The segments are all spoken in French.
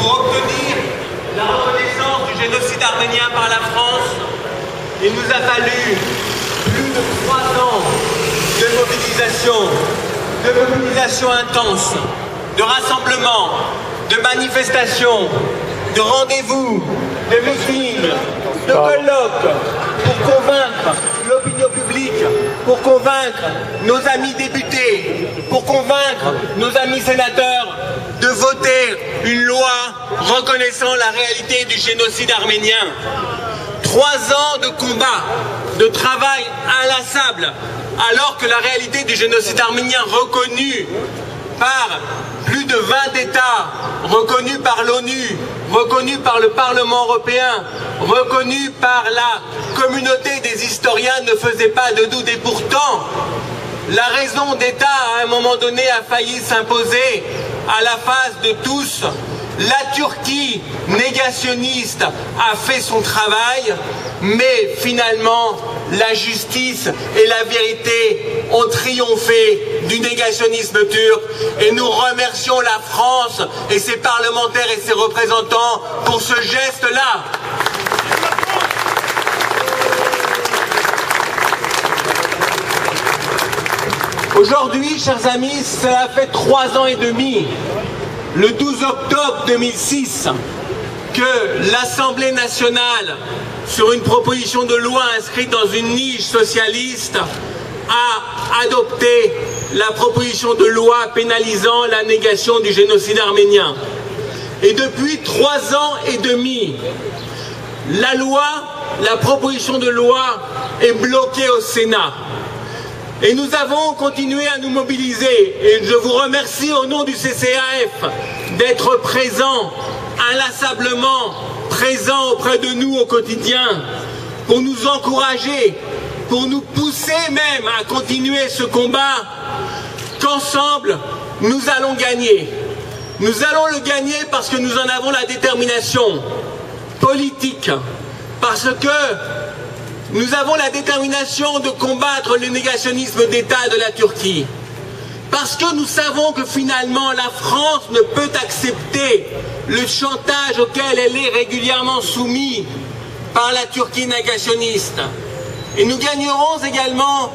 Pour obtenir la reconnaissance du génocide arménien par la France, il nous a fallu plus de 3 ans de mobilisation intense, de rassemblements, de manifestations, de rendez-vous, de meetings, de colloques, pour convaincre l'opinion publique, pour convaincre nos amis députés, pour convaincre nos amis sénateurs de voter une loi reconnaissant la réalité du génocide arménien. 3 ans de combat, de travail inlassable, alors que la réalité du génocide arménien reconnue par plus de 20 États, reconnue par l'ONU, reconnue par le Parlement européen, reconnue par la communauté des historiens, ne faisait pas de doute. Et pourtant, la raison d'État, à un moment donné, a failli s'imposer à la face de tous. La Turquie négationniste a fait son travail, mais finalement, la justice et la vérité ont triomphé du négationnisme turc. Et nous remercions la France et ses parlementaires et ses représentants pour ce geste-là. Aujourd'hui, chers amis, cela fait 3 ans et demi, le 12 octobre 2006, que l'Assemblée nationale, sur une proposition de loi inscrite dans une niche socialiste, a adopté la proposition de loi pénalisant la négation du génocide arménien. Et depuis 3 ans et demi, la proposition de loi est bloquée au Sénat. Et nous avons continué à nous mobiliser. Et je vous remercie au nom du CCAF d'être présents, inlassablement présents auprès de nous au quotidien, pour nous encourager, pour nous pousser même à continuer ce combat, qu'ensemble nous allons gagner. Nous allons le gagner parce que nous en avons la détermination politique, parce que nous avons la détermination de combattre le négationnisme d'État de la Turquie. Parce que nous savons que finalement la France ne peut accepter le chantage auquel elle est régulièrement soumise par la Turquie négationniste. Et nous gagnerons également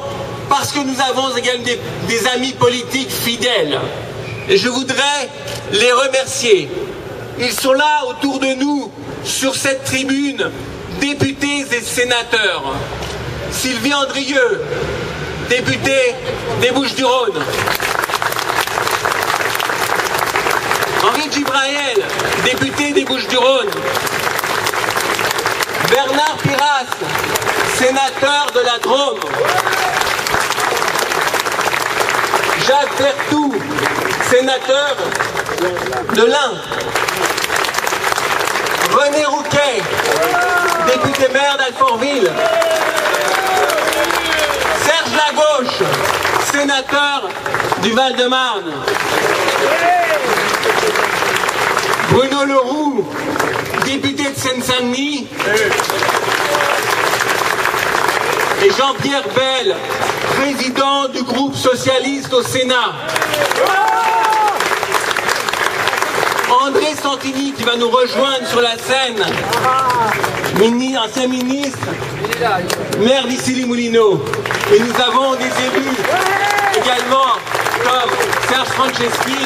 parce que nous avons également des amis politiques fidèles. Et je voudrais les remercier. Ils sont là autour de nous, sur cette tribune, députés et sénateurs. Sylvie Andrieux, députée des Bouches-du-Rhône. Henri Djibraël, député des Bouches-du-Rhône. Bernard Piras, sénateur de la Drôme. Jacques Vertou, sénateur de l'Ain. René Rouquet, député maire d'Alfortville. Serge Lagauche, sénateur du Val-de-Marne. Bruno Leroux, député de Seine-Saint-Denis. Et Jean-Pierre Bel, président du groupe socialiste au Sénat. André Santini qui va nous rejoindre sur la scène, ancien ministre, maire d'Issy-les-Moulineaux. Et nous avons des élus également comme Serge Franceschi,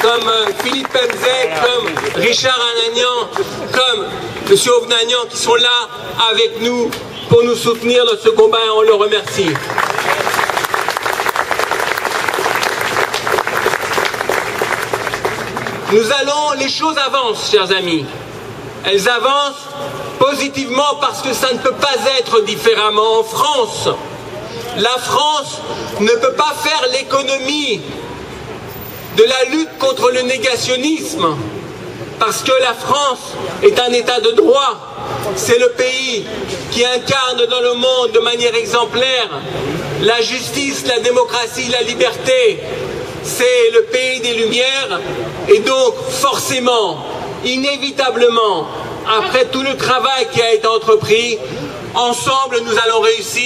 comme Philippe Pemzec, comme Richard Anagnan, comme M. Ovnagnan qui sont là avec nous pour nous soutenir dans ce combat et on le remercie. Les choses avancent, chers amis. Elles avancent positivement parce que ça ne peut pas être différemment en France. La France ne peut pas faire l'économie de la lutte contre le négationnisme parce que la France est un État de droit. C'est le pays qui incarne dans le monde de manière exemplaire la justice, la démocratie, la liberté. C'est le pays des Lumières et donc forcément, inévitablement, après tout le travail qui a été entrepris, ensemble nous allons réussir.